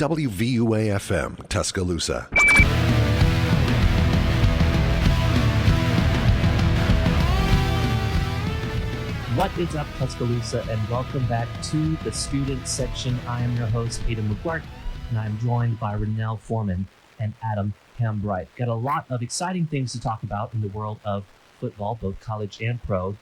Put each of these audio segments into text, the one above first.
WVUA-FM, Tuscaloosa. What is up, Tuscaloosa, and welcome back to the student section. I am your host, Aidan Magouryrk, and I'm joined by Ronell Foreman and Adam Hambright. Got a lot of exciting things to talk about in the world of football, both college and pro.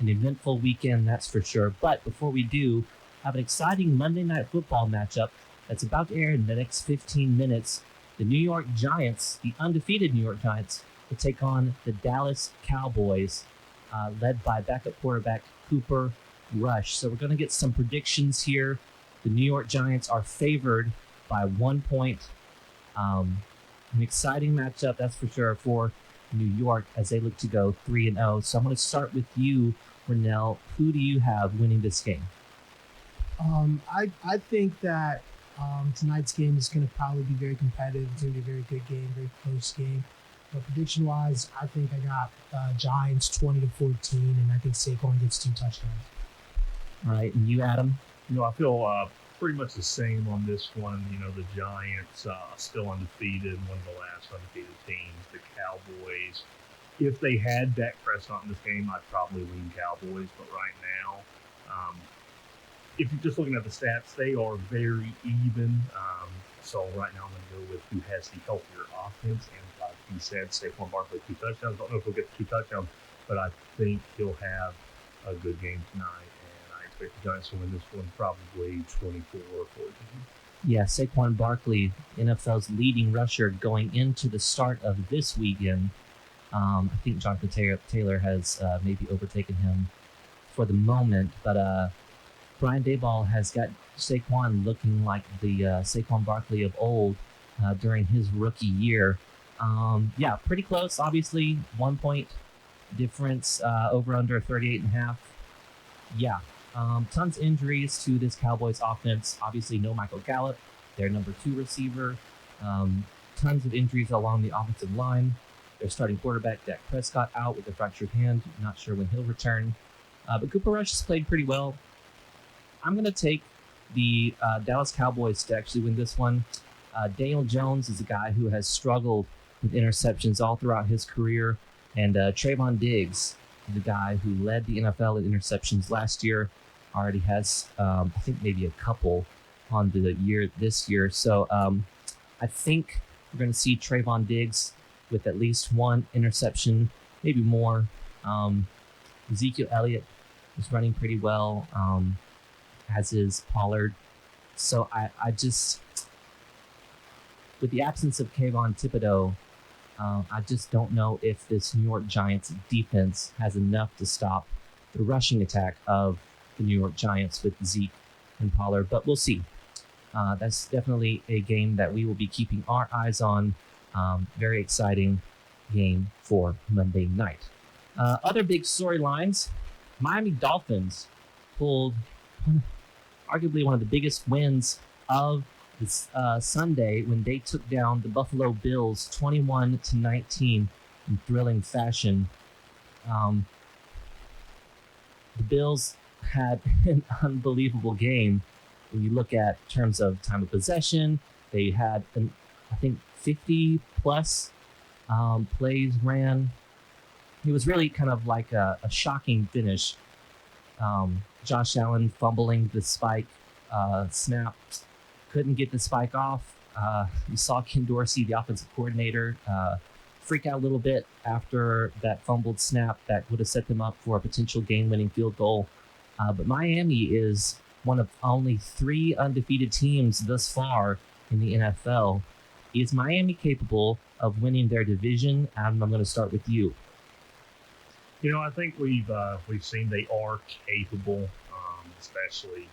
An eventful weekend, that's for sure. But before we do, I have an exciting Monday Night Football matchup that's about to air in the next 15 minutes. The New York Giants, the undefeated New York Giants, will take on the Dallas Cowboys, led by backup quarterback Cooper Rush. So we're going to get some predictions here. The New York Giants are favored by 1 point. An exciting matchup, that's for sure, for New York as they look to go 3-0. So I'm going to start with you, Ronell. Who do you have winning this game? I think that tonight's game is going to probably be very competitive. It's going to be a very good game, very close game. But prediction-wise, I think I got Giants 20-14, and I think Saquon gets 2 touchdowns. All right, and you, Adam? I feel pretty much the same on this one. The Giants still undefeated, one of the last undefeated teams. The Cowboys, if they had Dak Prescott in this game, I'd probably lean Cowboys. But right now, if you're just looking at the stats, they are very even. So right now I'm going to go with who has the healthier offense. And like he said, Saquon Barkley 2 touchdowns. Don't know if he'll get the 2 touchdowns, but I think he'll have a good game tonight. And I expect the Giants to win this one probably 24 or 14. Yeah, Saquon Barkley, NFL's leading rusher going into the start of this weekend. I think Jonathan Taylor has maybe overtaken him for the moment, but Brian Daboll has got Saquon looking like the Saquon Barkley of old during his rookie year. Yeah, pretty close, obviously. 1 point difference, over under 38.5. Yeah, tons of injuries to this Cowboys offense. Obviously, no Michael Gallup, their number 2 receiver. Tons of injuries along the offensive line. Their starting quarterback, Dak Prescott, out with a fractured hand. Not sure when he'll return. But Cooper Rush has played pretty well. I'm going to take the Dallas Cowboys to actually win this one. Daniel Jones is a guy who has struggled with interceptions all throughout his career. And Trayvon Diggs, the guy who led the NFL in interceptions last year, already has, I think, maybe a couple on the year this year. So I think we're going to see Trayvon Diggs with at least 1 interception, maybe more. Ezekiel Elliott is running pretty well, as is Pollard. So I just, with the absence of Kayvon Thibodeau, I just don't know if this New York Giants defense has enough to stop the rushing attack of the New York Giants with Zeke and Pollard, but we'll see. That's definitely a game that we will be keeping our eyes on. Very exciting game for Monday night. Other big storylines, Miami Dolphins pulled arguably one of the biggest wins of this Sunday when they took down the Buffalo Bills 21-19 in thrilling fashion. The Bills had an unbelievable game. When you look at terms of time of possession, they had, I think, 50 plus plays ran. It was really kind of like a shocking finish. Josh Allen fumbling the spike snap, couldn't get the spike off. You saw Ken Dorsey, the offensive coordinator, freak out a little bit after that fumbled snap that would have set them up for a potential game-winning field goal. But Miami is one of only 3 undefeated teams thus far in the NFL. Is Miami capable of winning their division? Adam, I'm going to start with you. I think we've seen they are capable, especially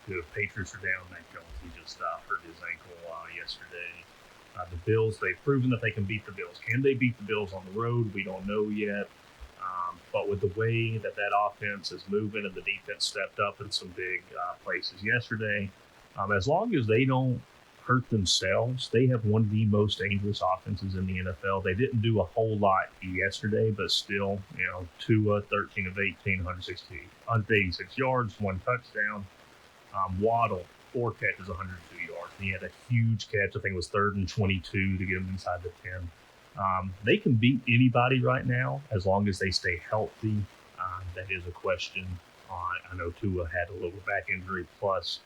the Patriots are down. Mac Jones, he just hurt his ankle yesterday. The Bills, they've proven that they can beat the Bills. Can they beat the Bills on the road? We don't know yet. But with the way that offense is moving and the defense stepped up in some big places yesterday, as long as they don't hurt themselves, they have one of the most dangerous offenses in the NFL. They didn't do a whole lot yesterday, but still, Tua, 13 of 18, 186 yards, 1 touchdown. Waddle, 4 catches, 102 yards. and he had a huge catch. I think it was 3rd and 22 to get him inside the 10. They can beat anybody right now as long as they stay healthy. That is a question. I know Tua had a lower back injury plus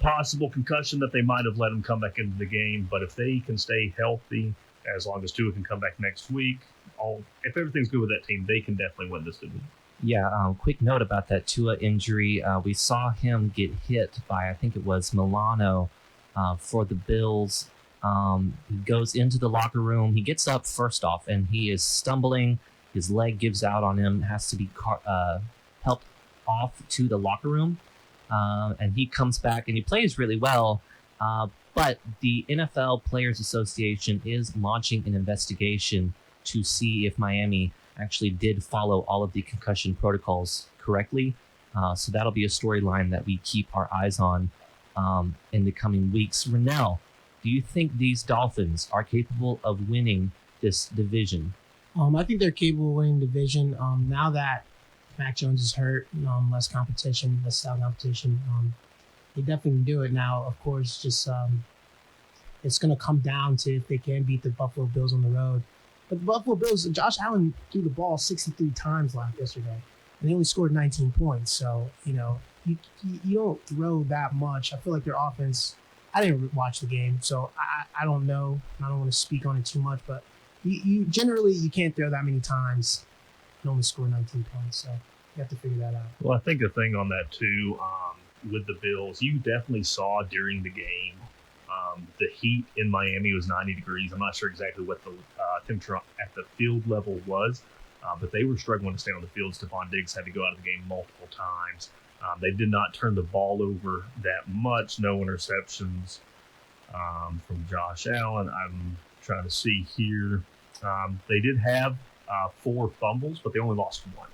possible concussion that they might have let him come back into the game. But if they can stay healthy, as long as Tua can come back next week, if everything's good with that team, they can definitely win this division. Yeah, quick note about that Tua injury. We saw him get hit by, I think it was Milano for the Bills. He goes into the locker room. He gets up first off, and he is stumbling. His leg gives out on him, has to be helped off to the locker room. And he comes back, and he plays really well. But the NFL Players Association is launching an investigation to see if Miami actually did follow all of the concussion protocols correctly. So that'll be a storyline that we keep our eyes on in the coming weeks. Ronell, do you think these Dolphins are capable of winning this division? I think they're capable of winning the division. Now that Mac Jones is hurt, less competition, less style competition, they definitely can do it. Now, of course, just it's going to come down to if they can beat the Buffalo Bills on the road. But the Buffalo Bills, Josh Allen threw the ball 63 times yesterday, and they only scored 19 points. So, you don't throw that much. I feel like their offense, I didn't watch the game, so I don't know. I don't want to speak on it too much, but you generally, you can't throw that many times and only score 19 points. So you have to figure that out. Well, I think the thing on that, too, with the Bills, you definitely saw during the game, the heat in Miami was 90 degrees. I'm not sure exactly what the temperature at the field level was, but they were struggling to stay on the field. Stephon Diggs had to go out of the game multiple times. They did not turn the ball over that much. No interceptions from Josh Allen. I'm trying to see here. They did have 4 fumbles, but they only lost 1.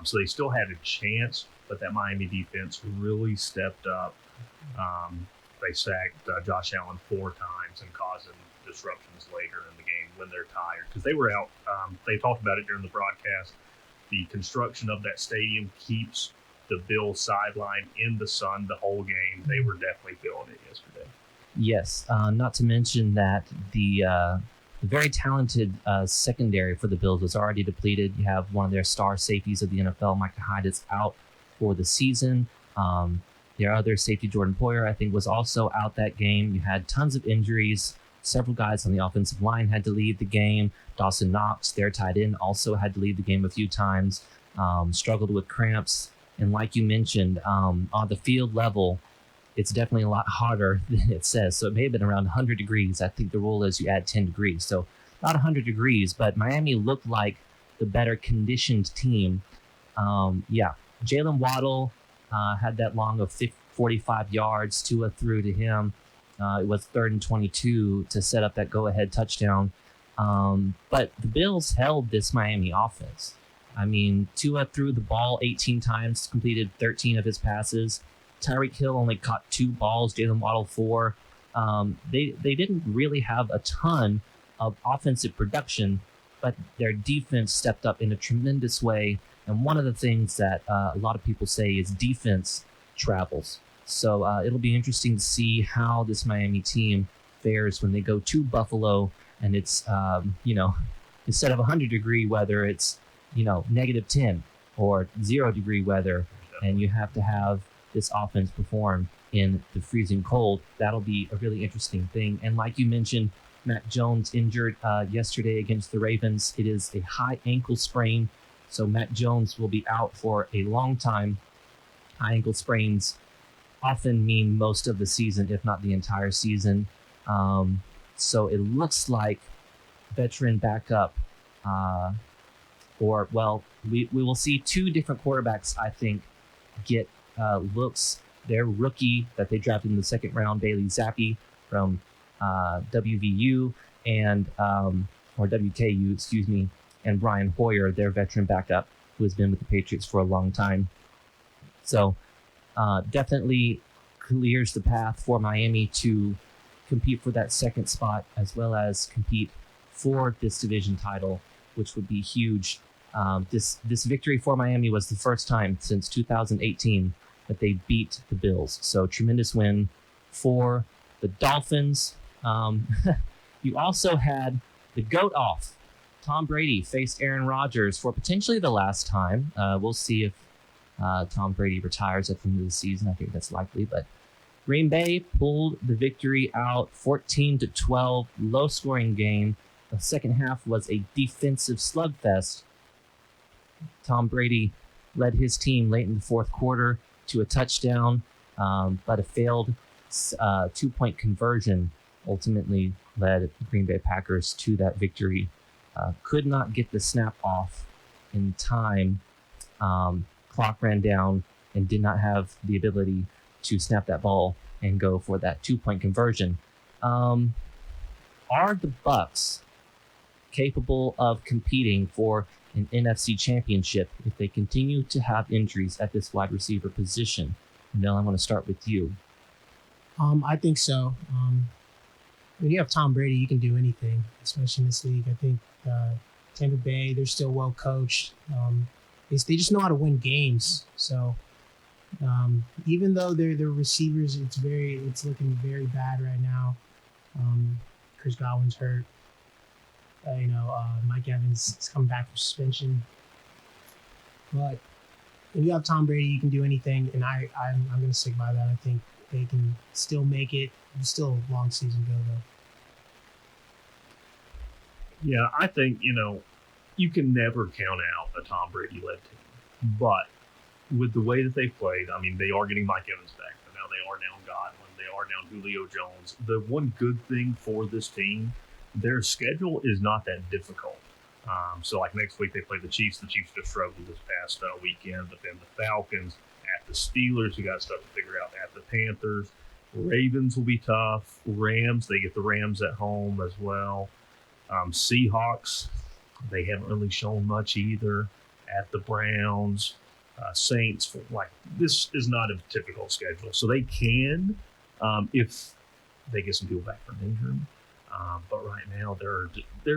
So they still had a chance, but that Miami defense really stepped up. They sacked Josh Allen 4 times and causing disruptions later in the game when they're tired. Because they were out. They talked about it during the broadcast. The construction of that stadium keeps the Bills sideline in the sun the whole game. They were definitely feeling it yesterday. Yes, not to mention that the very talented secondary for the Bills was already depleted. You have one of their star safeties of the NFL, Micah Hyde, is out for the season. Their other safety, Jordan Poyer, I think, was also out that game. You had tons of injuries. Several guys on the offensive line had to leave the game. Dawson Knox, their tight end, also had to leave the game a few times. Struggled with cramps. And like you mentioned, on the field level, it's definitely a lot hotter than it says. So it may have been around 100 degrees. I think the rule is you add 10 degrees. So not 100 degrees, but Miami looked like the better conditioned team. Jalen Waddle had that long of 45 yards. Tua threw to him. It was 3rd and 22 to set up that go-ahead touchdown. But the Bills held this Miami offense. I mean, Tua threw the ball 18 times, completed 13 of his passes. Tyreek Hill only caught 2 balls, Jalen Waddle 4. They didn't really have a ton of offensive production, but their defense stepped up in a tremendous way. And one of the things that a lot of people say is defense travels. So it'll be interesting to see how this Miami team fares when they go to Buffalo and it's, instead of 100-degree weather, it's, -10 or 0-degree weather. And you have to have this offense perform in the freezing cold. That'll be a really interesting thing. And like you mentioned, Mac Jones injured yesterday against the Ravens. It is a high ankle sprain. So Mac Jones will be out for a long time. High ankle sprains often mean most of the season, if not the entire season. So it looks like veteran backup, we will see 2 different quarterbacks, I think, get looks. Their rookie that they drafted in the 2nd round, Bailey Zappi from WVU or WKU, excuse me, and Brian Hoyer, their veteran backup, who has been with the Patriots for a long time. So definitely clears the path for Miami to compete for that 2nd spot, as well as compete for this division title, which would be huge. This victory for Miami was the first time since 2018 that they beat the Bills. So tremendous win for the Dolphins. You also had the GOAT off. Tom Brady faced Aaron Rodgers for potentially the last time. We'll see if Tom Brady retires at the end of the season. I think that's likely, but Green Bay pulled the victory out 14-12, low-scoring game. The second half was a defensive slugfest. Tom Brady led his team late in the fourth quarter to a touchdown, but a failed two-point conversion ultimately led the Green Bay Packers to that victory. Could not get the snap off in time. Clock ran down and did not have the ability to snap that ball and go for that two-point conversion. Are the Bucs capable of competing for an NFC championship if they continue to have injuries at this wide receiver position? Mel, I want to start with you. I think so. When you have Tom Brady, you can do anything, especially in this league. I think Tampa Bay, they're still well coached. They just know how to win games. So even though their receivers, it's looking very bad right now. Chris Godwin's hurt. Mike Evans is coming back from suspension. But when you have Tom Brady, you can do anything, and I'm going to stick by that. I think they can still make it. It's still a long season go, though. Yeah, I think, you can never count out a Tom Brady-led team. But with the way that they played, I mean, they are getting Mike Evans back, but now they are down Godwin. They are down Julio Jones. The one good thing for this team, their schedule is not that difficult. So, like next week, they play the Chiefs. The Chiefs just struggled this past weekend. But then the Falcons at the Steelers, who got stuff to figure out, at the Panthers. Ravens will be tough. Rams, they get the Rams at home as well. Seahawks, they haven't really shown much either. At the Browns, Saints, this is not a typical schedule. So they can, if they get some people back from injury. But right now, there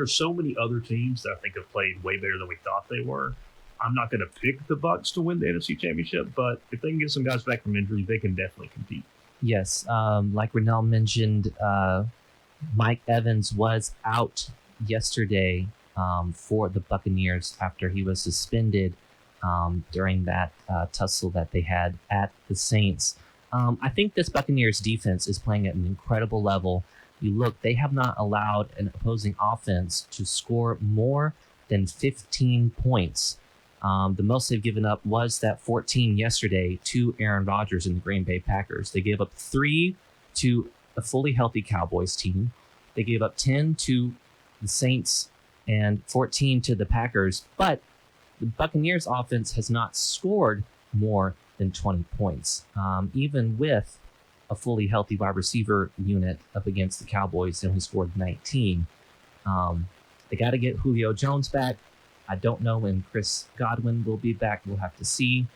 are so many other teams that I think have played way better than we thought they were. I'm not going to pick the Bucs to win the NFC Championship, but if they can get some guys back from injury, they can definitely compete. Yes, like Ronell mentioned, Mike Evans was out yesterday for the Buccaneers after he was suspended during that tussle that they had at the Saints. I think this Buccaneers defense is playing at an incredible level. You look, they have not allowed an opposing offense to score more than 15 points. The most they've given up was that 14 yesterday to Aaron Rodgers and the Green Bay Packers. They gave up 3 to a fully healthy Cowboys team. They gave up 10 to the Saints and 14 to the Packers. But the Buccaneers offense has not scored more than 20 points. Even with a fully healthy wide receiver unit up against the Cowboys, they only scored 19. They got to get Julio Jones back. I don't know when Chris Godwin will be back. We'll have to see.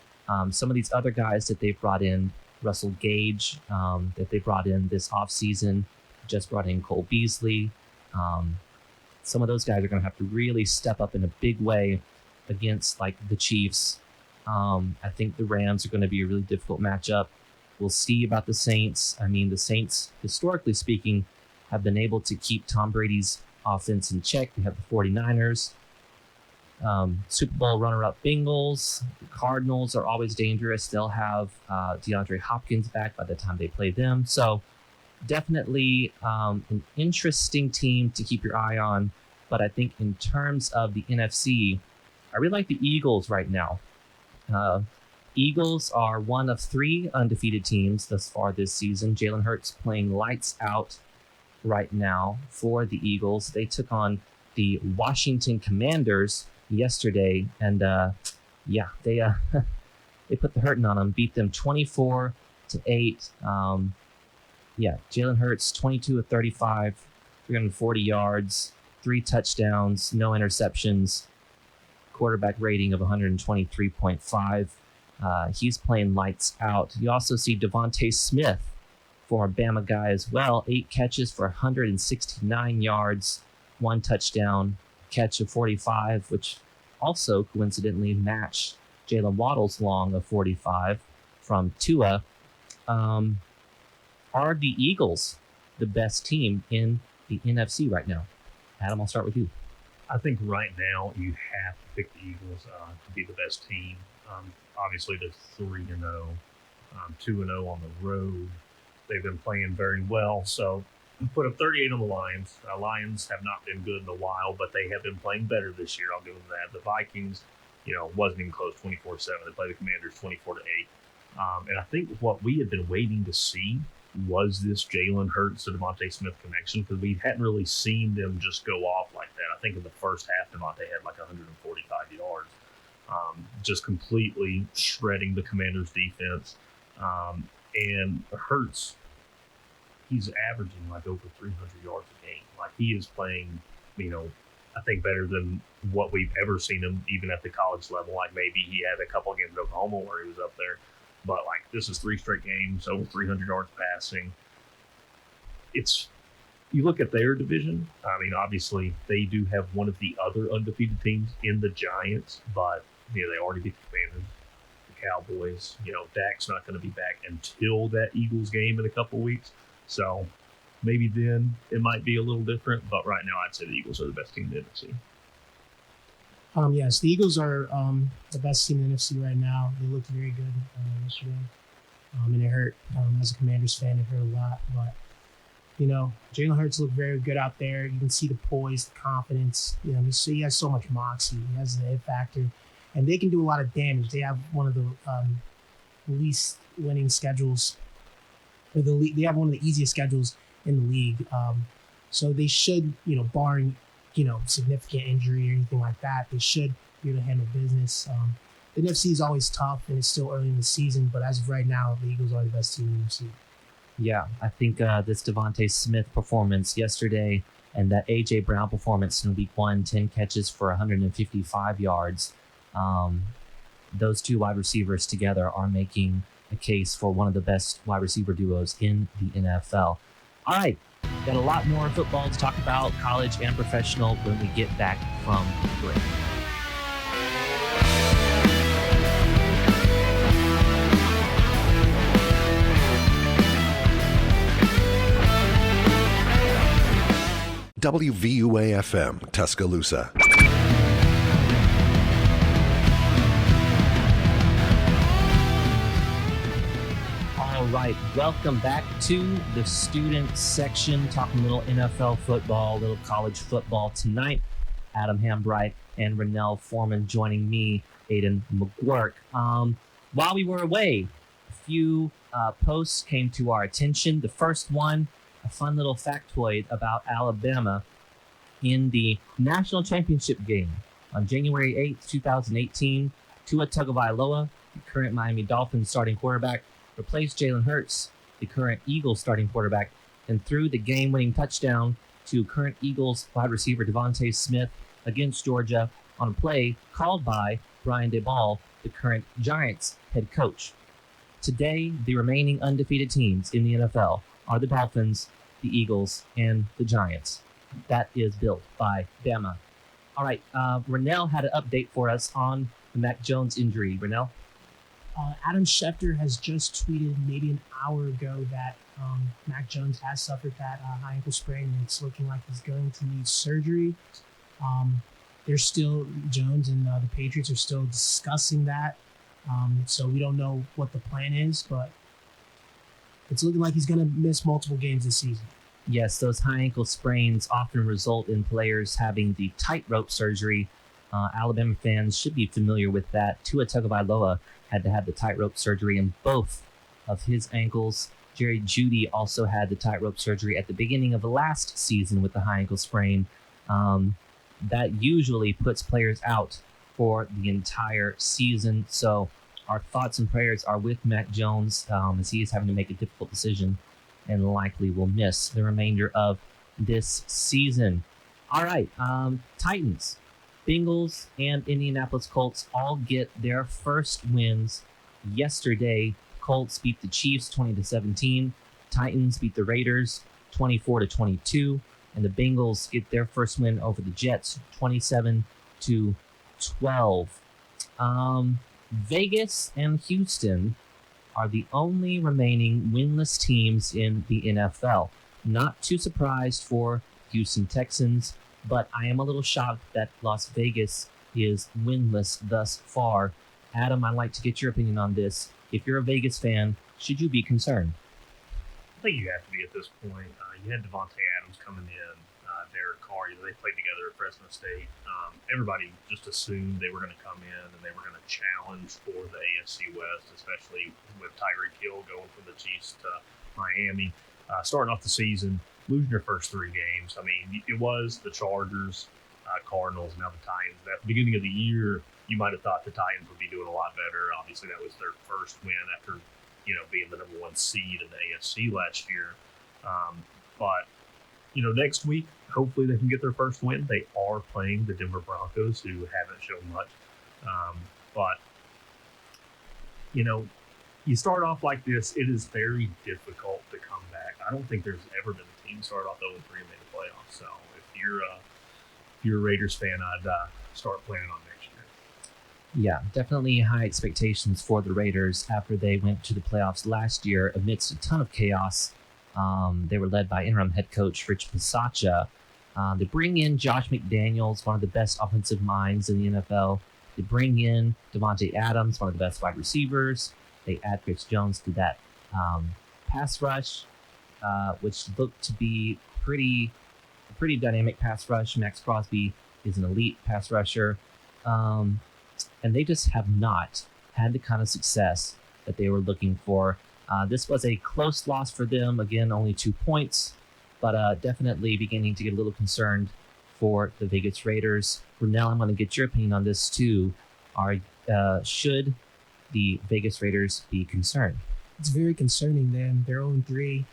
Some of these other guys that they've brought in, Russell Gage, that they brought in this offseason, just brought in Cole Beasley. Some of those guys are going to have to really step up in a big way against the Chiefs. I think the Rams are going to be a really difficult matchup. We'll see about the Saints. I mean, the Saints, historically speaking, have been able to keep Tom Brady's offense in check. We have the 49ers. Super Bowl runner-up Bengals. The Cardinals are always dangerous. They'll have DeAndre Hopkins back by the time they play them. So definitely an interesting team to keep your eye on. But I think in terms of the NFC, I really like the Eagles right now. Eagles are one of 3 undefeated teams thus far this season. Jalen Hurts playing lights out right now for the Eagles. They took on the Washington Commanders yesterday, and they put the hurting on them, beat them 24-8. Jalen Hurts 22 of 35, 340 yards, 3 touchdowns, no interceptions, quarterback rating of 123.5. He's playing lights out. You also see Devontae Smith, former Bama guy as well, 8 catches for 169 yards, 1 touchdown, catch of 45, which also coincidentally matched Jalen Waddle's long of 45 from Tua. Are the Eagles the best team in the NFC right now? Adam, I'll start with you. I think right now you have to pick the Eagles to be the best team. Obviously, they're 3-0, 2-0 on the road. They've been playing very well. So put up 38 on the Lions. Lions have not been good in a while, but they have been playing better this year. I'll give them that. The Vikings, wasn't even close, 24-7. They played the Commanders 24-8. And I think what we had been waiting to see was this Jalen Hurts to Devontae Smith connection, because we hadn't really seen them just go off like that. I think in the first half, Devontae had like 145 yards, just completely shredding the Commanders' defense. And Hurts, he's averaging like over 300 yards a game. Like, he is playing, I think better than what we've ever seen him, even at the college level. Like, maybe he had a couple of games at Oklahoma where he was up there. But, this is 3 straight games, over 300 yards passing. You look at their division, obviously they do have one of the other undefeated teams in the Giants, but, they already beat the Commanders, the Cowboys. Dak's not going to be back until that Eagles game in a couple weeks. So maybe then it might be a little different, but right now I'd say the Eagles are the best team in the NFC. Yes, the Eagles are the best team in the NFC right now. They looked very good yesterday, and it hurt. As a Commanders fan, it hurt a lot. But, Jalen Hurts looked very good out there. You can see the poise, the confidence. He has so much moxie. He has the hit factor, and they can do a lot of damage. They have one of the least winning schedules, or they have one of the easiest schedules in the league. So they should, barring significant injury or anything like that, they should be able to handle business. The NFC is always tough, and it's still early in the season, but as of right now, the Eagles are the best team in the NFC. Yeah, I think this Devontae Smith performance yesterday and that A.J. Brown performance in Week 1, 10 catches for 155 yards, those two wide receivers together are making a case for one of the best wide receiver duos in the NFL. All right. Got a lot more football to talk about, college and professional, when we get back from break. WVUA-FM, Tuscaloosa. All right, welcome back to the student section, talking a little NFL football, a little college football tonight. Adam Hambright and Ronell Foreman joining me, Aidan Magouryrk. While we were away, a few posts came to our attention. The first one, a fun little factoid about Alabama in the national championship game on January 8th, 2018. Tua Tagovailoa, the current Miami Dolphins starting quarterback, replaced Jalen Hurts, the current Eagles starting quarterback, and threw the game-winning touchdown to current Eagles wide receiver Devontae Smith against Georgia on a play called by Brian Daboll, the current Giants head coach. Today, the remaining undefeated teams in the NFL are the Dolphins, the Eagles, and the Giants. That is built by Bama. All right, Ronell had an update for us on the Mac Jones injury. Ronell? Adam Schefter has just tweeted maybe an hour ago that Mac Jones has suffered that high ankle sprain, and it's looking like he's going to need surgery. They're still, Jones and the Patriots are still discussing that. So we don't know what the plan is, but it's looking like he's going to miss multiple games this season. Yes, those high ankle sprains often result in players having the tightrope surgery. Alabama fans should be familiar with that. Tua Tagovailoa had to have the tightrope surgery in both of his ankles. Jerry Jeudy also had the tightrope surgery at the beginning of the last season with the high ankle sprain. That usually puts players out for the entire season. So our thoughts and prayers are with Mac Jones as he is having to make a difficult decision and likely will miss the remainder of this season. All right, Titans, Bengals, and Indianapolis Colts all get their first wins yesterday. Colts beat the Chiefs 20-17. Titans beat the Raiders 24-22. And the Bengals get their first win over the Jets 27-12. Vegas and Houston are the only remaining winless teams in the NFL. Not too surprised for Houston Texans, but I am a little shocked that Las Vegas is winless thus far. Adam, I'd like to get your opinion on this. If you're a Vegas fan, should you be concerned? I think you have to be at this point. You had Devontae Adams coming in, Derek Carr. They played together at Fresno State. Everybody just assumed they were going to come in and they were going to challenge for the AFC West, especially with Tyreek Hill going from the Chiefs to Miami. Starting off the season, losing your first 3 games. I mean, it was the Chargers, Cardinals, and now the Titans. At the beginning of the year, you might have thought the Titans would be doing a lot better. Obviously, that was their first win after being the number 1 seed in the AFC last year. But next week, hopefully they can get their first win. They are playing the Denver Broncos, who haven't shown much. But you start off like this, it is very difficult to come back. I don't think there's ever been a team start off 0-3 and made the playoffs. So if you're a Raiders fan, I'd start planning on next year. Yeah, definitely high expectations for the Raiders after they went to the playoffs last year amidst a ton of chaos. They were led by interim head coach Rich Bisaccia. They bring in Josh McDaniels, one of the best offensive minds in the NFL. They bring in Devontae Adams, one of the best wide receivers. They add Chris Jones to that pass rush, which looked to be a pretty dynamic pass rush. Max Crosby is an elite pass rusher. And they just have not had the kind of success that they were looking for. This was a close loss for them. Again, only 2 points, but definitely beginning to get a little concerned for the Vegas Raiders. Ronell, I'm going to get your opinion on this too. Should the Vegas Raiders be concerned? It's very concerning. They're 0-3,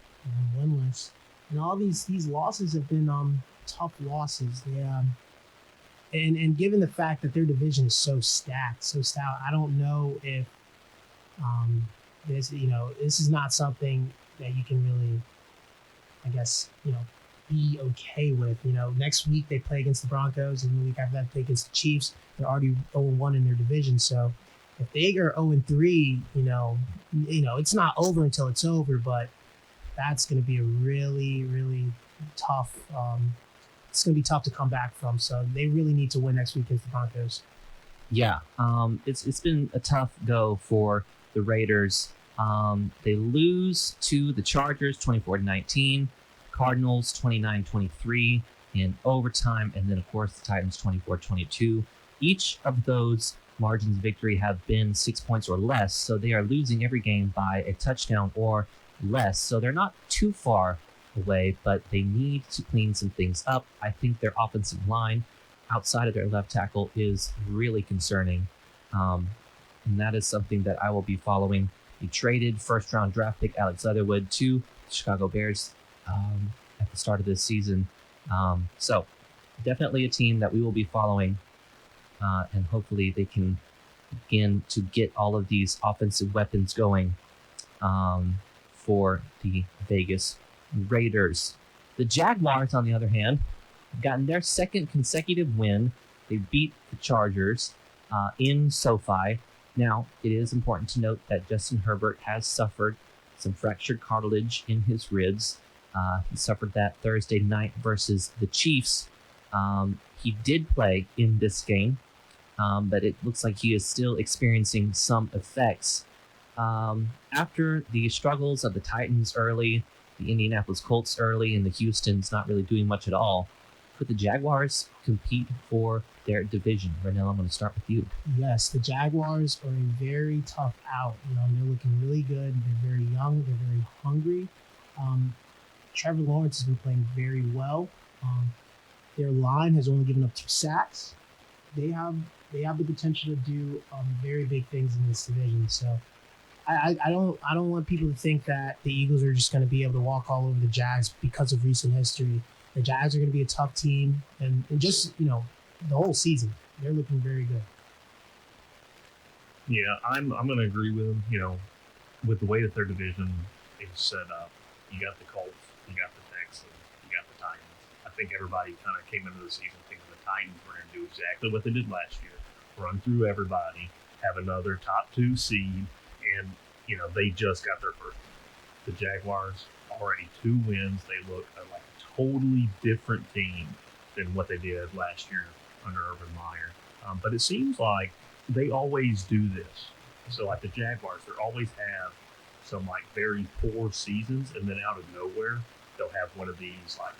winless, and all these losses have been tough losses. And given the fact that their division is so stacked, I don't know if this is not something that you can really, I guess, be okay with. Next week they play against the Broncos, and the week after that they play against the Chiefs. They're already 0-1 in their division, so if they are 0-3, it's not over until it's over, but that's going to be a really, really tough. It's going to be tough to come back from. So they really need to win next week against the Broncos. Yeah, it's been a tough go for the Raiders. They lose to the Chargers 24-19, Cardinals 29-23 in overtime, and then of course the Titans 24-22. Each of those margins of victory have been 6 points or less, so they are losing every game by a touchdown or less. So they're not too far away, but they need to clean some things up. I think their offensive line outside of their left tackle is really concerning, and that is something that I will be following. He traded first-round draft pick Alex Leatherwood to the Chicago Bears at the start of this season. So definitely a team that we will be following, and hopefully they can begin to get all of these offensive weapons going for the Vegas Raiders. The Jaguars, on the other hand, have gotten their second consecutive win. They beat the Chargers in SoFi. Now, it is important to note that Justin Herbert has suffered some fractured cartilage in his ribs. He suffered that Thursday night versus the Chiefs. He did play in this game, but it looks like he is still experiencing some effects. After the struggles of the Titans early, the Indianapolis Colts early, and the Houston's not really doing much at all, could the Jaguars compete for their division? Ronell, I'm going to start with you. Yes, the Jaguars are a very tough out. They're looking really good. They're very young. They're very hungry. Trevor Lawrence has been playing very well. Their line has only given up 2 sacks. They have the potential to do very big things in this division. So I don't want people to think that the Eagles are just going to be able to walk all over the Jags because of recent history. The Jags are going to be a tough team, and just the whole season they're looking very good. Yeah, I'm going to agree with them. With the way that their division is set up, you got the Colts, you got the Texans, you got the Titans. I think everybody kind of came into the season thinking the Titans were going to do exactly what they did last year, run through everybody, have another top 2 seed, and they just got their first. The Jaguars are already 2 wins. They look like a totally different team than what they did last year under Urban Meyer. But it seems like they always do this. So like the Jaguars, they always have some like very poor seasons, and then out of nowhere, they'll have one of these like,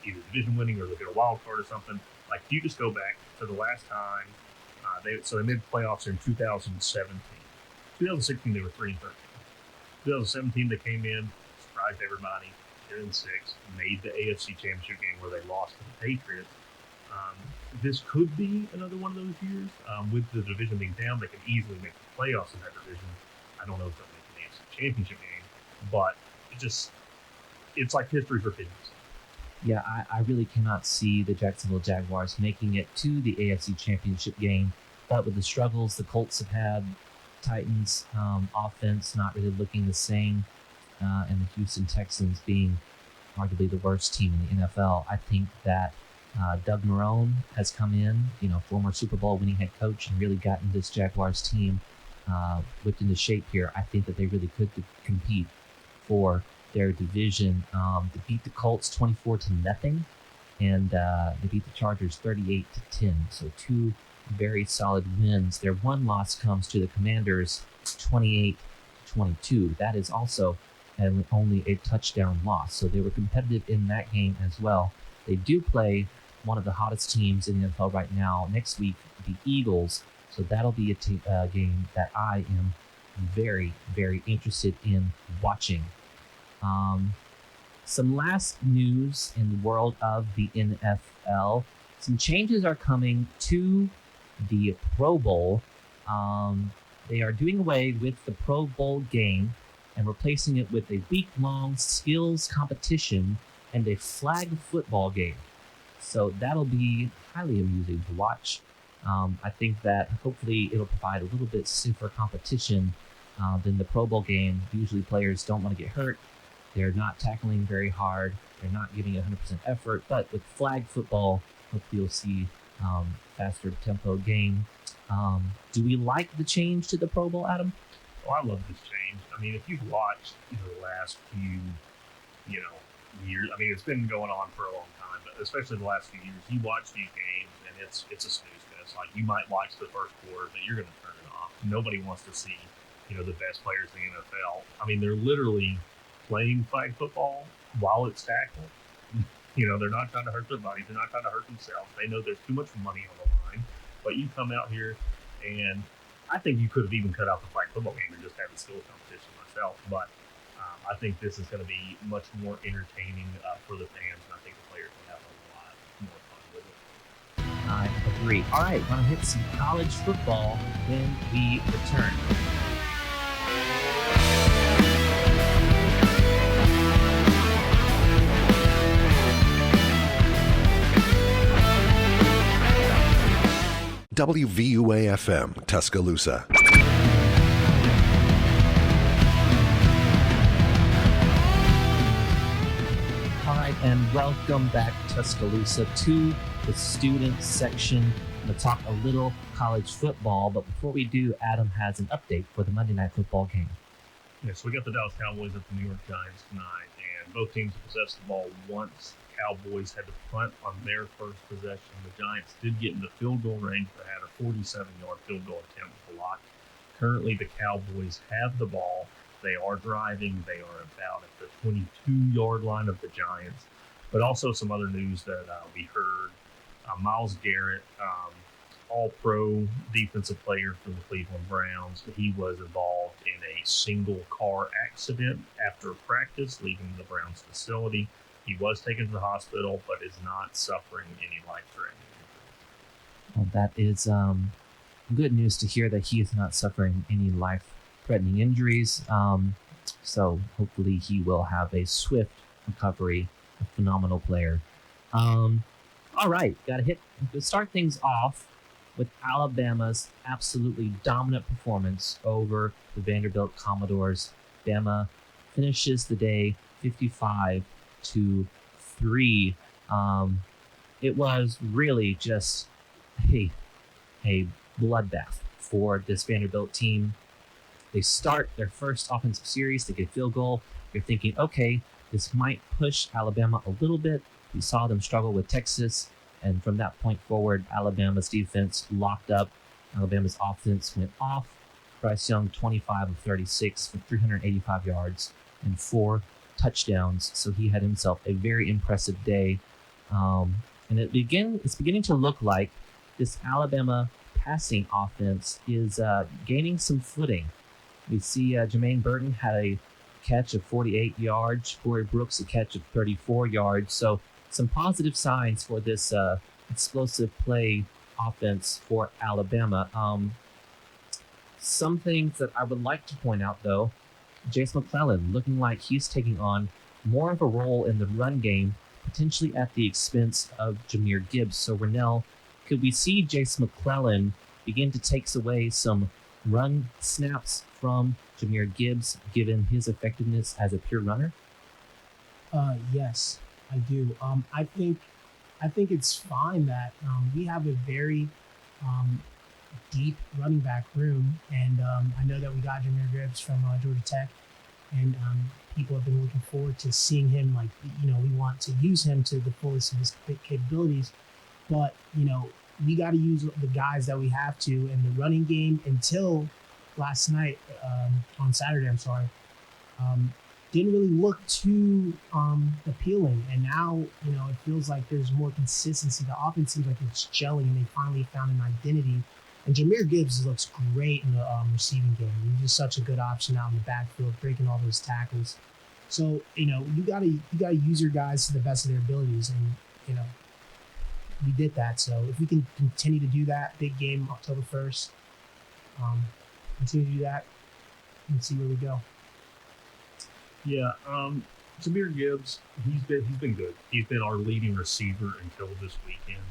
either division winning or they'll get a wild card or something. Like if you just go back to the last time, they made playoffs in 2017. 2016 they were 3-13. 2017 they came in, surprised everybody, 10-6, made the AFC Championship game where they lost to the Patriots. This could be another one of those years. With the division being down, they can easily make the playoffs in that division. I don't know if they'll make an AFC Championship game, but it's like history repeats. Yeah, I really cannot see the Jacksonville Jaguars making it to the AFC Championship game. But with the struggles the Colts have had, Titans offense not really looking the same, and the Houston Texans being arguably the worst team in the NFL, I think that Doug Marrone has come in, former Super Bowl winning head coach, and really gotten this Jaguars team whipped into shape here. I think that they really could compete for their division. They beat the Colts 24-0, and they beat the Chargers 38-10. So 2 very solid wins. Their one loss comes to the Commanders 28-22. That is also only a touchdown loss. So they were competitive in that game as well. They do play one of the hottest teams in the NFL right now next week, the Eagles. So that'll be a game that I am very, very interested in watching. Some last news in the world of the NFL. Some changes are coming to the Pro Bowl. They are doing away with the Pro Bowl game and replacing it with a week-long skills competition and a flag football game. So that'll be highly amusing to watch. I think that hopefully it'll provide a little bit stiffer competition than the Pro Bowl game. Usually players don't want to get hurt. They're not tackling very hard. They're not giving 100% effort. But with flag football, hopefully you'll see faster tempo game. Do we like the change to the Pro Bowl, Adam? Oh, I love this change. I mean, if you've watched the last few, years, I mean, it's been going on for a long time, but especially the last few years, you watch these games and it's a snooze fest. Like you might watch the first quarter, but you're going to turn it off. Nobody wants to see, the best players in the NFL. I mean, they're literally playing flag football while it's tackled. They're not trying to hurt their bodies. They're not trying to hurt themselves. They know there's too much money on the line. But you come out here, and I think you could have even cut out the flag football game and just had the skill competition myself. But I think this is going to be much more entertaining for the fans, and I think the players will have a lot more fun with it. I agree. All right, we're going to hit some college football when we return. WVUA-FM, Tuscaloosa. All right, and welcome back, Tuscaloosa, to the student section. I'm going to talk a little college football, but before we do, Adam has an update for the Monday Night Football game. Yeah, so we got the Dallas Cowboys at the New York Giants tonight, and both teams possessed the ball once. Cowboys had to punt on their first possession. The Giants did get in the field goal range, but had a 47-yard field goal attempt blocked. Currently, the Cowboys have the ball. They are driving. They are about at the 22-yard line of the Giants. But also some other news that we heard. Myles Garrett, all-pro defensive player for the Cleveland Browns. He was involved in a single-car accident after practice, leaving the Browns facility. He was taken to the hospital, but is not suffering any life-threatening injuries. Well, that is good news to hear that he is not suffering any life-threatening injuries. So hopefully he will have a swift recovery. A phenomenal player. All right, to start things off with Alabama's absolutely dominant performance over the Vanderbilt Commodores. Bama finishes the day 55-3. It was really just a bloodbath for this Vanderbilt team. They start their first offensive series, they get a field goal. You're thinking, okay, This might push Alabama a little bit. We saw them struggle with Texas, and from that point forward, Alabama's defense locked up. Alabama's offense went off. Bryce Young, 25 of 36 for 385 yards and 4 touchdowns. So he had himself a very impressive day. And it's beginning to look like this Alabama passing offense is gaining some footing. We see Jermaine Burton had a catch of 48 yards, Corey Brooks a catch of 34 yards. So some positive signs for this explosive play offense for Alabama. Some things that I would like to point out, though, Jace Mcclellan looking like he's taking on more of a role in the run game, potentially at the expense of Jahmyr Gibbs. So, Ronell, could we see Jace Mcclellan begin to take away some run snaps from Jahmyr Gibbs, given his effectiveness as a pure runner? Yes, I do. I think it's fine that we have a very deep running back room, and I know that we got Jahmyr Gibbs from Georgia Tech, and people have been looking forward to seeing him. Like, we want to use him to the fullest of his capabilities, but we got to use the guys that we have to in the running game. Until last night, on Saturday, didn't really look too appealing, and now it feels like there's more consistency. The offense seems like it's gelling, and they finally found an identity. And Jahmyr Gibbs looks great in the receiving game. He's just such a good option out in the backfield, breaking all those tackles. So you gotta use your guys to the best of their abilities, and we did that. So if we can continue to do that, big game October 1st, continue to do that, and see where we go. Yeah, Jahmyr Gibbs, he's been good. He's been our leading receiver until this weekend.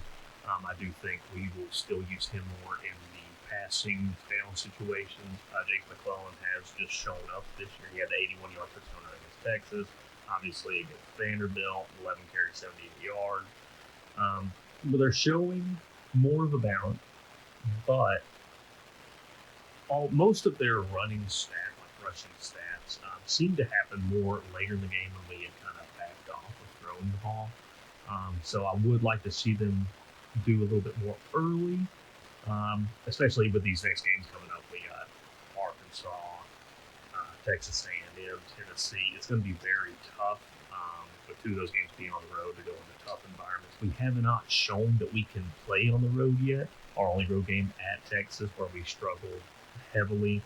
I do think we will still use him more in the passing down situations. Jake McClellan has just shown up this year. He had the 81-yard touchdown against Texas. Obviously against Vanderbilt, 11 carries, 78 yards. But they're showing more of a balance. But most of their running stats, like rushing stats, seem to happen more later in the game when we had kind of backed off of throwing the ball. So I would like to see them do a little bit more early, especially with these next games coming up. We got Arkansas, Texas A&M, Tennessee. It's going to be very tough, with 2 of those games being on the road to go into tough environments. We have not shown that we can play on the road yet. Our only road game at Texas, where we struggled heavily.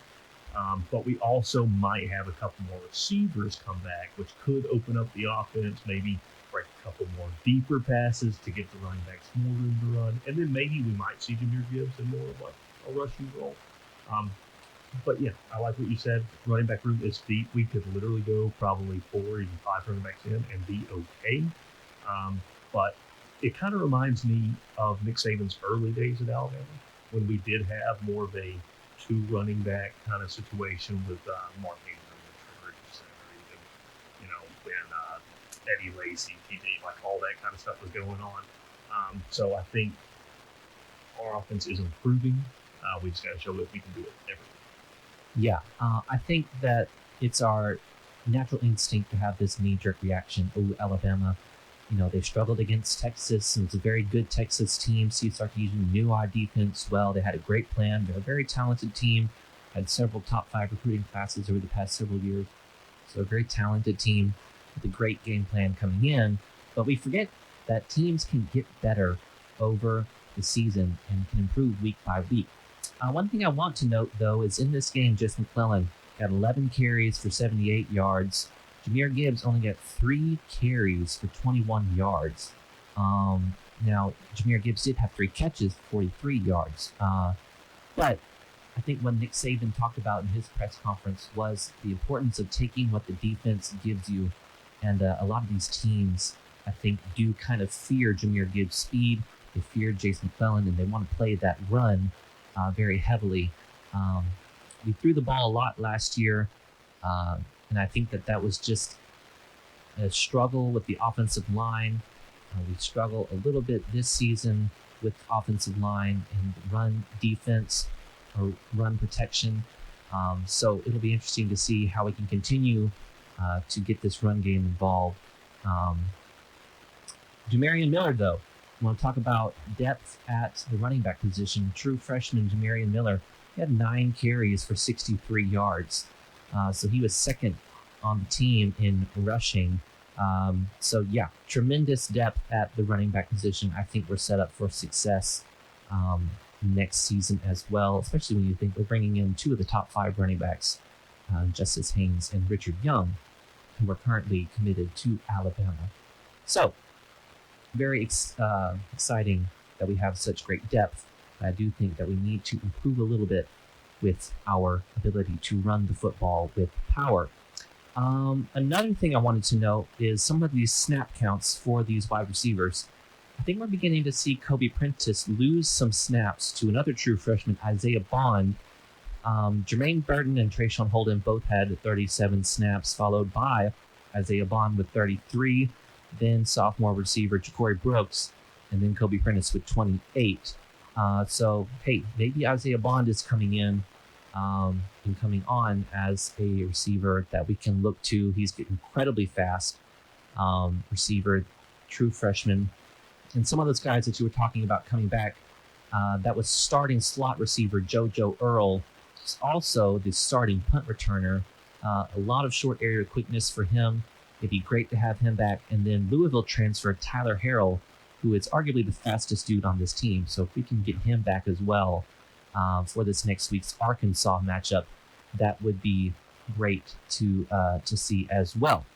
But we also might have a couple more receivers come back, which could open up the offense, maybe break a couple more deeper passes to get the running backs more room to run. And then maybe we might see Jahmyr Gibbs in more of like a rushing role. But yeah, I like what you said. Running back room is deep. We could literally go probably 4, even 5 running backs in and be okay. But it kind of reminds me of Nick Saban's early days at Alabama, when we did have more of a 2 running back kind of situation with Mark Ingram and Trevor Richardson, or even, when Eddie Lacy, TJ, like all that kind of stuff was going on. So I think our offense is improving. We just got to show that we can do it every week. Yeah, I think that it's our natural instinct to have this knee-jerk reaction. Oh, Alabama, they struggled against Texas, and it's a very good Texas team. Steve Sarkisian knew our defense well. They had a great plan. They're a very talented team. Had several top 5 recruiting classes over the past several years. So a very talented team with a great game plan coming in. But we forget that teams can get better over the season and can improve week by week. One thing I want to note, though, is in this game, Jace McClellan got 11 carries for 78 yards. Jahmyr Gibbs only got 3 carries for 21 yards. Now, Jahmyr Gibbs did have 3 catches for 43 yards. But I think what Nick Saban talked about in his press conference was the importance of taking what the defense gives you. And a lot of these teams, I think, do kind of fear Jahmyr Gibbs' speed. They fear Jace McClellan, and they want to play that run very heavily. We threw the ball a lot last year, and I think that was just a struggle with the offensive line. We struggle a little bit this season with offensive line and run defense or run protection. So it'll be interesting to see how we can continue to get this run game involved. Jamarian Miller, though, I want to talk about depth at the running back position. True freshman Jamarian Miller, he had 9 carries for 63 yards. So he was second on the team in rushing. So yeah, tremendous depth at the running back position. I think we're set up for success next season as well, especially when you think we're bringing in 2 of the top 5 running backs, Justice Haynes and Richard Young, who are currently committed to Alabama. So very exciting that we have such great depth. I do think that we need to improve a little bit with our ability to run the football with power. Another thing I wanted to note is some of these snap counts for these wide receivers. I think we're beginning to see Kobe Prentice lose some snaps to another true freshman, Isaiah Bond. Jermaine Burton and Trayshawn Holden both had 37 snaps, followed by Isaiah Bond with 33, then sophomore receiver Ja'Cory Brooks, and then Kobe Prentice with 28. So, hey, maybe Isaiah Bond is coming in and coming on as a receiver that we can look to. He's incredibly fast receiver, true freshman. And some of those guys that you were talking about coming back, that was starting slot receiver JoJo Earl, is also the starting punt returner. A lot of short area quickness for him. It'd be great to have him back. And then Louisville transfer Tyler Harrell, who is arguably the fastest dude on this team. So if we can get him back as well for this next week's Arkansas matchup, that would be great to see as well.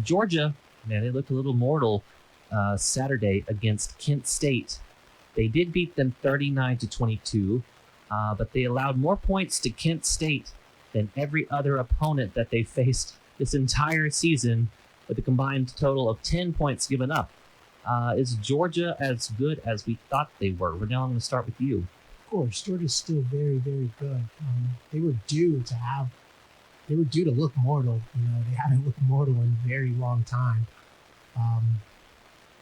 Georgia, man, they looked a little mortal Saturday against Kent State. They did beat them 39-22, but they allowed more points to Kent State than every other opponent that they faced this entire season, with a combined total of 10 points given up. Is Georgia as good as we thought they were? Ronell, I'm going to start with you. Of course, Georgia's still very, very good. They were due to look mortal. They haven't looked mortal in a very long time.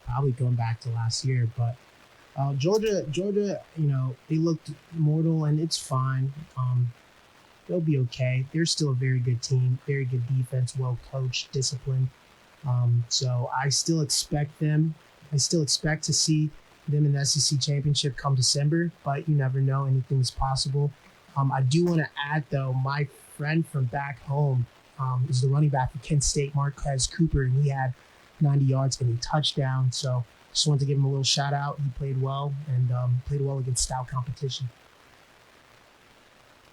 Probably going back to last year, but Georgia, they looked mortal, and it's fine. They'll be okay. They're still a very good team, very good defense, well coached, disciplined. So I still expect them. I still expect to see them in the SEC championship come December, but you never know. Anything's possible. I do want to add, though, my friend from back home is the running back for Kent State, Marquez Cooper, and he had 90 yards and a touchdown. So just wanted to give him a little shout out. He played well and played well against stout competition.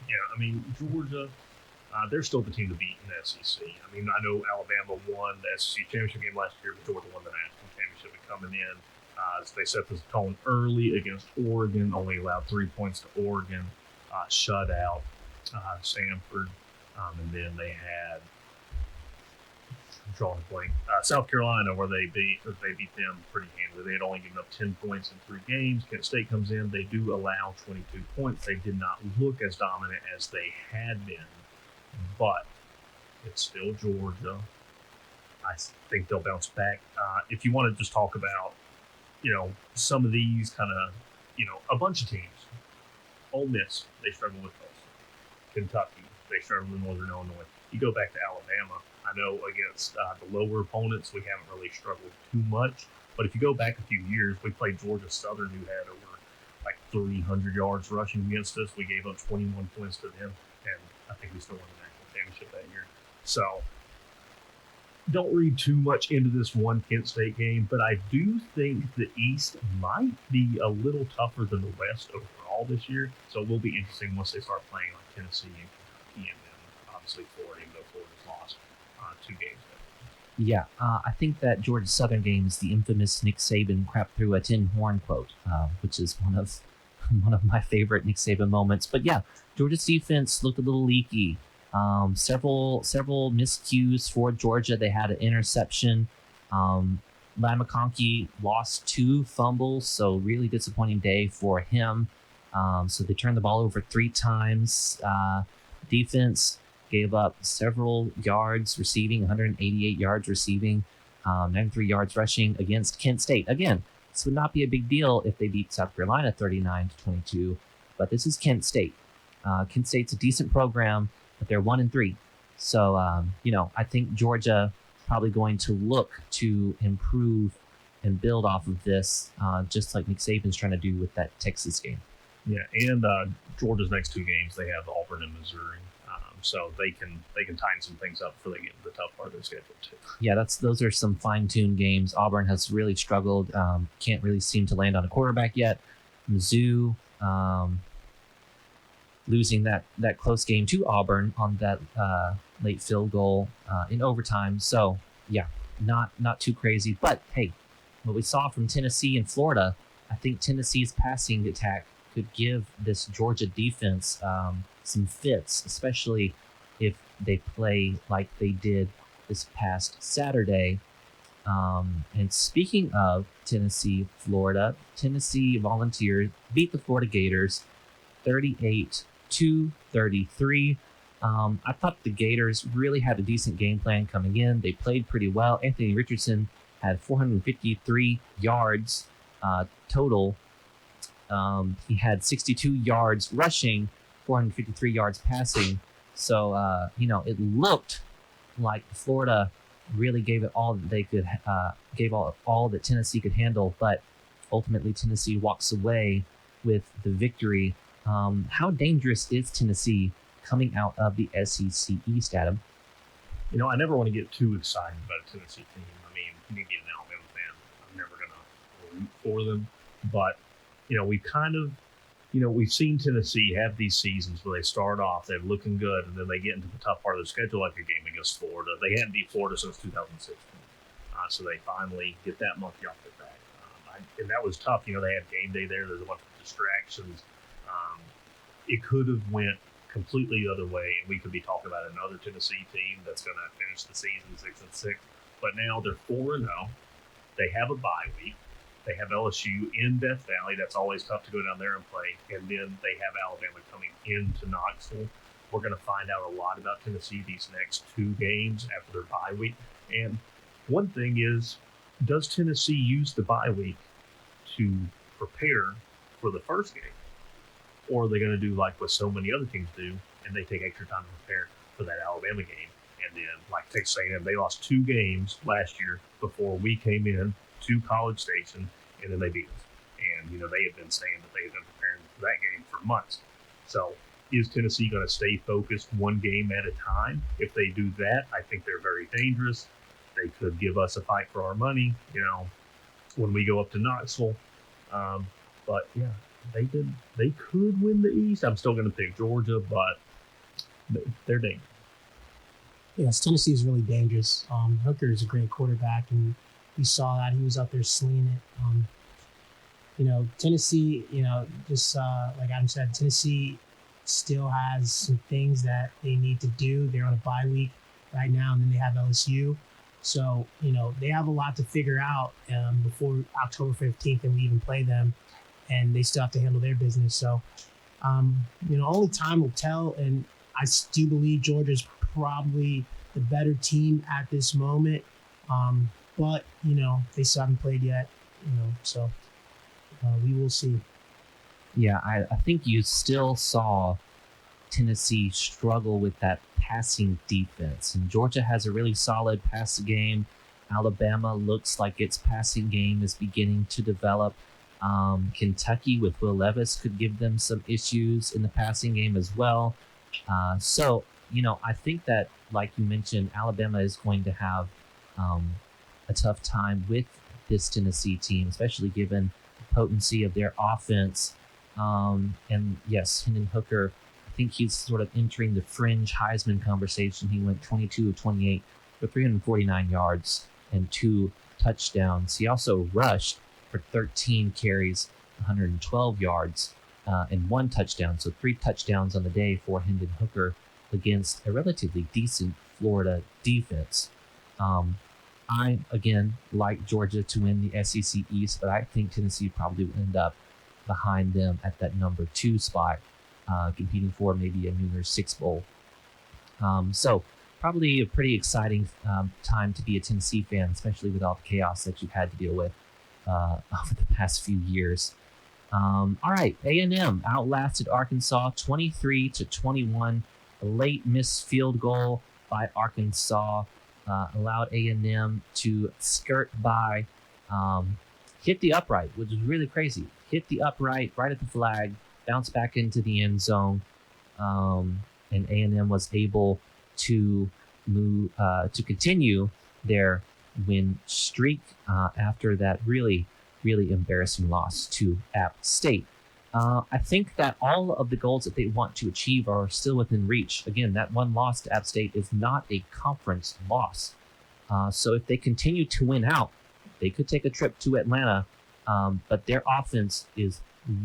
Yeah, I mean, Georgia, they're still the team to beat in the SEC. I mean, I know Alabama won the SEC championship game last year, but Georgia won the national championship. And coming in, they set the tone early against Oregon, only allowed 3 points to Oregon, shut out Samford, and then they had, I'm drawing a blank, South Carolina, where they beat them pretty handily. They had only given up 10 points in 3 games. Kent State comes in, they do allow 22 points. They did not look as dominant as they had been, but it's still Georgia. I think they'll bounce back. If you want to just talk about, some of these kind of, a bunch of teams. Ole Miss, they struggle with Tulsa. Kentucky, they struggle with Northern Illinois. You go back to Alabama, I know against the lower opponents, we haven't really struggled too much. But if you go back a few years, we played Georgia Southern, who had over like 300 yards rushing against us. We gave up 21 points to them, and I think we still won the national championship that year. So don't read too much into this one Kent State game, but I do think the East might be a little tougher than the West overall this year. So it will be interesting once they start playing like Tennessee and Kentucky, and then obviously Florida, even though Florida's lost 2 games there. Yeah, I think that Georgia Southern game is the infamous Nick Saban crap through a tin horn quote, which is one of my favorite Nick Saban moments. But yeah, Georgia's defense looked a little leaky. Several miscues for Georgia. They had an interception. Ladd McConkey lost 2 fumbles, so really disappointing day for him. So they turned the ball over 3 times. Defense gave up several yards receiving, 188 yards receiving, 93 yards rushing against Kent State. Again, this would not be a big deal if they beat South Carolina 39-22, but this is Kent State. Kent State's a decent program, but they're 1-3. So, I think Georgia probably going to look to improve and build off of this, just like Nick Saban's trying to do with that Texas game. Yeah, and Georgia's next 2 games, they have Auburn and Missouri. So they can tighten some things up before they get into the tough part of their schedule too. Yeah, those are some fine-tuned games. Auburn has really struggled. Can't really seem to land on a quarterback yet. Mizzou losing that close game to Auburn on that late field goal in overtime. So yeah, not too crazy. But hey, what we saw from Tennessee and Florida, I think Tennessee's passing attack could give this Georgia defense some fits, especially if they play like they did this past Saturday. And speaking of Tennessee, Florida, Tennessee Volunteers beat the Florida Gators 38-33. I thought the Gators really had a decent game plan coming in. They played pretty well. Anthony Richardson had 453 yards total. He had 62 yards rushing, 453 yards passing. So, it looked like Florida really gave it all that they could, gave all that Tennessee could handle. But ultimately, Tennessee walks away with the victory. How dangerous is Tennessee coming out of the SEC East, Adam? I never want to get too excited about a Tennessee team. I mean, you can get an Alabama fan. I'm never going to root for them. But, we've seen Tennessee have these seasons where they start off, they're looking good, and then they get into the tough part of the schedule, like a game against Florida. They hadn't beat Florida since 2016. So they finally get that monkey off their back. And that was tough. They had game day there. There's a bunch of distractions. It could have went completely the other way, and we could be talking about another Tennessee team that's going to finish the season 6-6. But now they're 4-0. They have a bye week. They have LSU in Death Valley. That's always tough to go down there and play. And then they have Alabama coming into Knoxville. We're going to find out a lot about Tennessee these next 2 games after their bye week. And one thing is, does Tennessee use the bye week to prepare for the first game? Or are they going to do like what so many other teams do, and they take extra time to prepare for that Alabama game? And then, like Texas A&M, they lost 2 games last year before we came in to College Station, and then they beat us. And, they have been saying that they have been preparing for that game for months. So is Tennessee going to stay focused one game at a time? If they do that, I think they're very dangerous. They could give us a fight for our money, when we go up to Knoxville. But, yeah. They could win the East. I'm still going to pick Georgia, but they're dangerous. Yes, Tennessee is really dangerous. Hooker is a great quarterback, and we saw that he was out there slinging it. Tennessee, just like Adam said, Tennessee still has some things that they need to do. They're on a bye week right now, and then they have LSU. So, they have a lot to figure out before October 15th, and we even play them. And they still have to handle their business. So, only time will tell. And I do believe Georgia's probably the better team at this moment. But, they still haven't played yet, so we will see. Yeah, I think you still saw Tennessee struggle with that passing defense. And Georgia has a really solid passing game. Alabama looks like its passing game is beginning to develop. Kentucky with Will Levis could give them some issues in the passing game as well. So, I think that, like you mentioned, Alabama is going to have a tough time with this Tennessee team, especially given the potency of their offense. And yes, Hendon Hooker, I think he's sort of entering the fringe Heisman conversation. He went 22 of 28 for 349 yards and 2 touchdowns. He also rushed for 13 carries, 112 yards, and 1 touchdown. So 3 touchdowns on the day for Hendon Hooker against a relatively decent Florida defense. I, again, like Georgia to win the SEC East, but I think Tennessee probably will end up behind them at that number 2 spot, competing for maybe a New Year's Six Bowl. So probably a pretty exciting time to be a Tennessee fan, especially with all the chaos that you've had to deal with over the past few years. All right, A&M outlasted Arkansas 23-21. A late missed field goal by Arkansas allowed A&M to skirt by, hit the upright, which is really crazy. Hit the upright right at the flag, bounce back into the end zone, and A&M was able to move to continue their win streak after that really embarrassing loss to App State. I think that all of the goals that they want to achieve are still within reach. Again, that one loss to App State is not a conference loss. So if they continue to win out, they could take a trip to Atlanta, but their offense is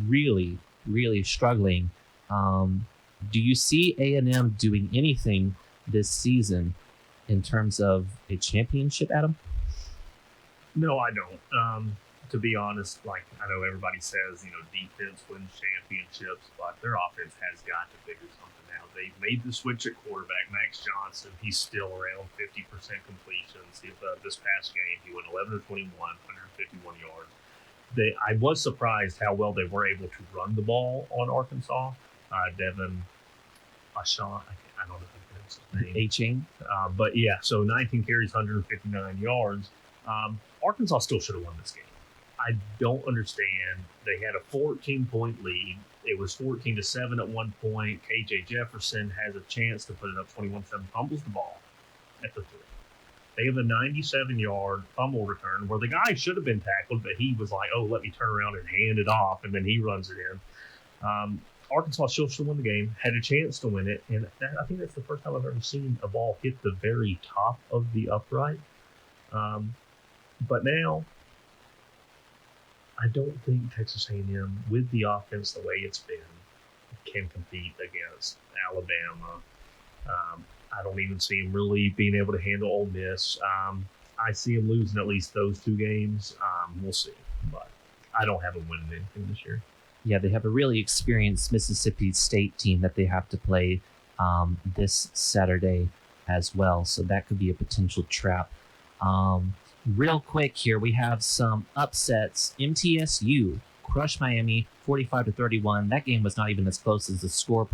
really struggling. Do you see A&M doing anything this season in terms of a championship, Adam? No, I don't. To be honest, like I know everybody says, defense wins championships, but their offense has got to figure something out. They made the switch at quarterback. Max Johnson, he's still around 50% completions. This past game, he went 11 of 21, 151 yards. I was surprised how well they were able to run the ball on Arkansas. Devin Achane, I don't know how to pronounce his name. A-Chain. But yeah, so 19 carries, 159 yards. Arkansas still should have won this game. I don't understand. They had a 14-point lead. It was 14-7 at one point. KJ Jefferson has a chance to put it up 21-7, fumbles the ball at the 3. They have a 97-yard fumble return where the guy should have been tackled, but he was like, oh, let me turn around and hand it off, and then he runs it in. Arkansas still should have won the game, had a chance to win it, and I think that's the first time I've ever seen a ball hit the very top of the upright. But now, I don't think Texas A&M, with the offense the way it's been, can compete against Alabama. I don't even see them really being able to handle Ole Miss. I see them losing at least those 2 games. We'll see, but I don't have them winning anything this year. Yeah, they have a really experienced Mississippi State team that they have to play this Saturday as well, so that could be a potential trap. Real quick here, we have some upsets. MTSU crushed Miami 45-31. That game was not even as close as the score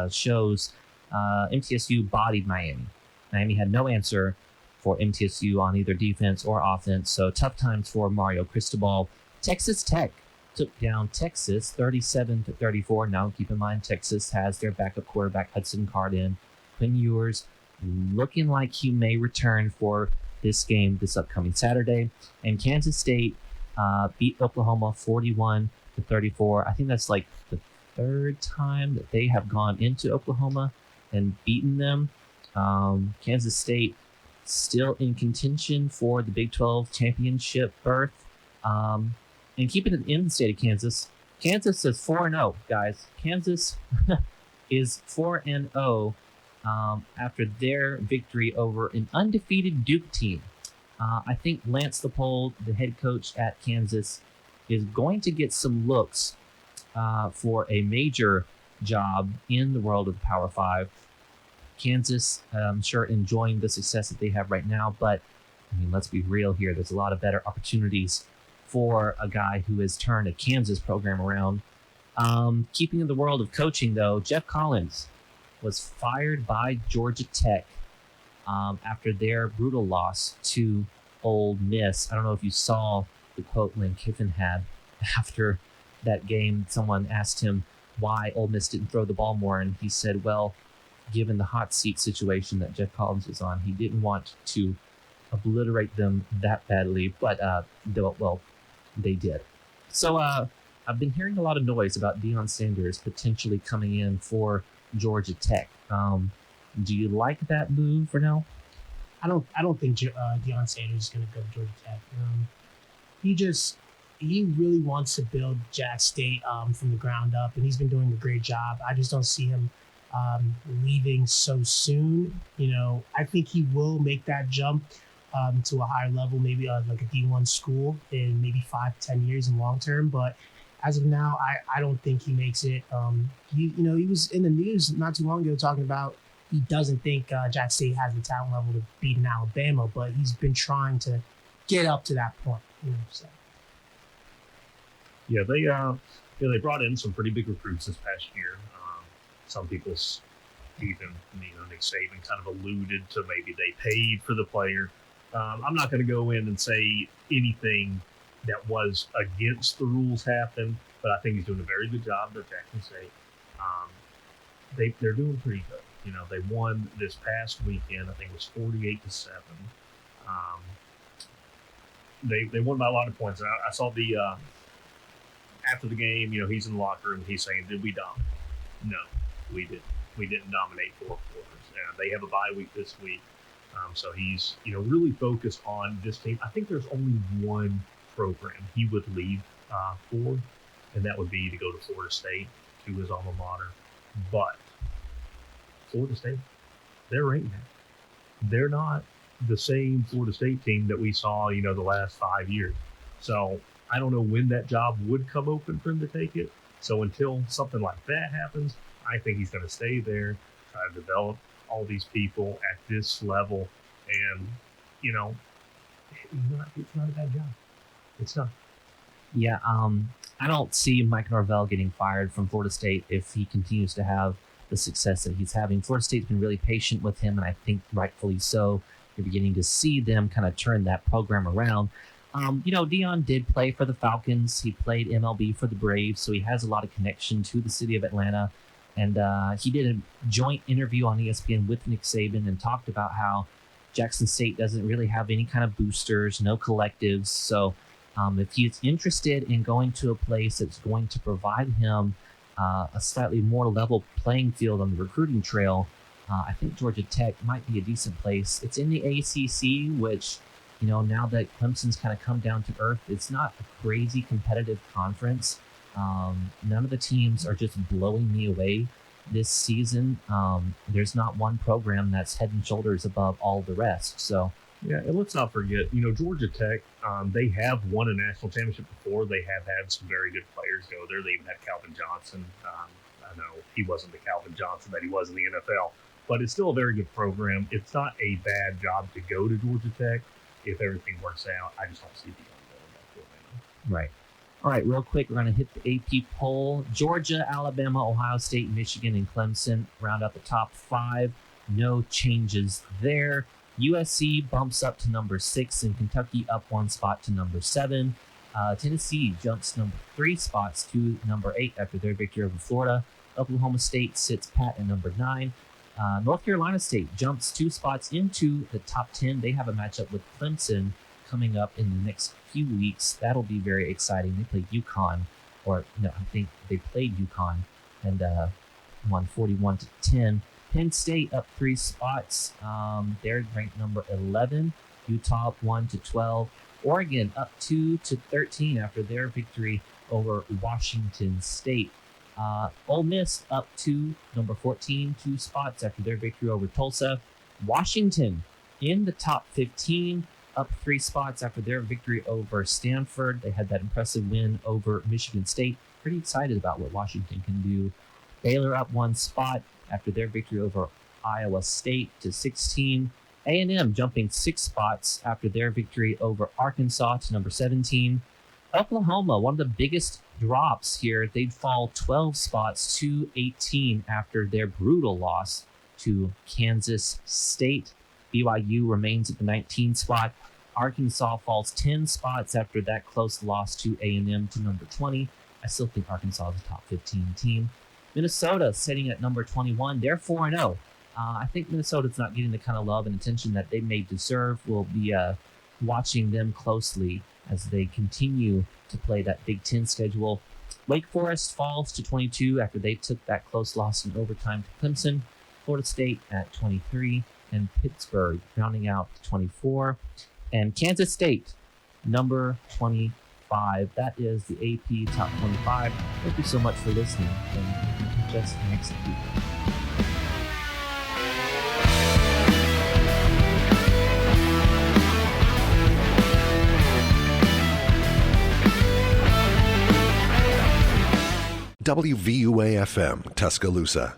shows. MTSU bodied Miami. Miami had no answer for MTSU on either defense or offense, so tough times for Mario Cristobal. Texas Tech took down Texas 37-34. Now, keep in mind, Texas has their backup quarterback Hudson Card in. Quinn Ewers looking like he may return for this game this upcoming Saturday. And Kansas State beat Oklahoma 41-34. I think that's like the 3rd time that they have gone into Oklahoma and beaten them. Kansas State still in contention for the Big 12 championship berth. And keeping it in the state of Kansas, Kansas is 4-0, guys. Kansas is 4-0 after their victory over an undefeated Duke team. I think Lance Leipold, the head coach at Kansas, is going to get some looks for a major job in the world of the Power 5. Kansas, I'm sure, enjoying the success that they have right now, but I mean, let's be real here. There's a lot of better opportunities for a guy who has turned a Kansas program around. Keeping in the world of coaching, though, Jeff Collins was fired by Georgia Tech after their brutal loss to Ole Miss. I don't know if you saw the quote Lane Kiffin had after that game. Someone asked him why Ole Miss didn't throw the ball more, and he said, well, given the hot seat situation that Jeff Collins was on, he didn't want to obliterate them that badly, but they did. So I've been hearing a lot of noise about Deion Sanders potentially coming in for Georgia Tech. Do you like that move, Ronell? I don't think Deion Sanders is going to go to Georgia Tech. He really wants to build Jack State from the ground up, and he's been doing a great job. I just don't see him leaving so soon. I think he will make that jump to a higher level, maybe like a D1 school in maybe 5-10 years in long term. But as of now, I don't think he makes it. He was in the news not too long ago talking about he doesn't think Jack State has the talent level to beat an Alabama, but he's been trying to get up to that point. So. Yeah, they brought in some pretty big recruits this past year. Some people even Nick Saban kind of alluded to maybe they paid for the player. I'm not going to go in and say anything that was against the rules happened, but I think he's doing a very good job at Jackson State. They're doing pretty good. They won this past weekend. I think it was 48-7. They won by a lot of points. I saw the after the game. He's in the locker room. He's saying, "Did we dominate?" No, we didn't. We didn't dominate 4 quarters. They have a bye week this week, so he's really focused on this team. I think there's only one program he would leave for, and that would be to go to Florida State, to his alma mater. But Florida State, they're right now. They're not the same Florida State team that we saw, the last 5 years. So I don't know when that job would come open for him to take it. So until something like that happens, I think he's going to stay there, try to develop all these people at this level. And, it's not a bad job. It's not. Yeah, I don't see Mike Norvell getting fired from Florida State if he continues to have the success that he's having. Florida State's been really patient with him, and I think rightfully so. You're beginning to see them kind of turn that program around. Deion did play for the Falcons. He played MLB for the Braves, so he has a lot of connection to the city of Atlanta. And he did a joint interview on ESPN with Nick Saban and talked about how Jackson State doesn't really have any kind of boosters, no collectives. So if he's interested in going to a place that's going to provide him a slightly more level playing field on the recruiting trail, I think Georgia Tech might be a decent place. It's in the ACC, which, now that Clemson's kind of come down to earth, it's not a crazy competitive conference. None of the teams are just blowing me away this season. There's not one program that's head and shoulders above all the rest. So, yeah, and let's not forget, Georgia Tech, they have won a national championship before. They have had some very good players go there. They even had Calvin Johnson. I know he wasn't the Calvin Johnson that he was in the NFL, but it's still a very good program. It's not a bad job to go to Georgia Tech if everything works out. I just don't see the going back to Atlanta. Right. All right, real quick, we're going to hit the AP poll. Georgia, Alabama, Ohio State, Michigan, and Clemson round out the top 5. No changes there. USC bumps up to number 6, and Kentucky up 1 spot to number 7. Tennessee jumps number 3 spots to number 8 after their victory over Florida. Oklahoma State sits pat at number 9. North Carolina State jumps 2 spots into the top 10. They have a matchup with Clemson coming up in the next few weeks. That'll be very exciting. They play UConn, I think they played UConn and won 41-10. Penn State up 3 spots. They're ranked number 11. Utah up 1-12. Oregon up 2-13 after their victory over Washington State. Ole Miss up to number 14, 2 spots after their victory over Tulsa. Washington in the top 15, up 3 spots after their victory over Stanford. They had that impressive win over Michigan State. Pretty excited about what Washington can do. Baylor up 1 spot after their victory over Iowa State to 16. A&M jumping 6 spots after their victory over Arkansas to number 17. Oklahoma, one of the biggest drops here. They'd fall 12 spots to 18 after their brutal loss to Kansas State. BYU remains at the 19 spot. Arkansas falls 10 spots after that close loss to A&M to number 20. I still think Arkansas is a top 15 team. Minnesota sitting at number 21. They're 4-0. I think Minnesota's not getting the kind of love and attention that they may deserve. We'll be watching them closely as they continue to play that Big Ten schedule. Wake Forest falls to 22 after they took that close loss in overtime to Clemson. Florida State at 23, and Pittsburgh rounding out 24. And Kansas State, number 25. That is the AP Top 25. Thank you so much for listening, and just next week. WVUA FM, Tuscaloosa.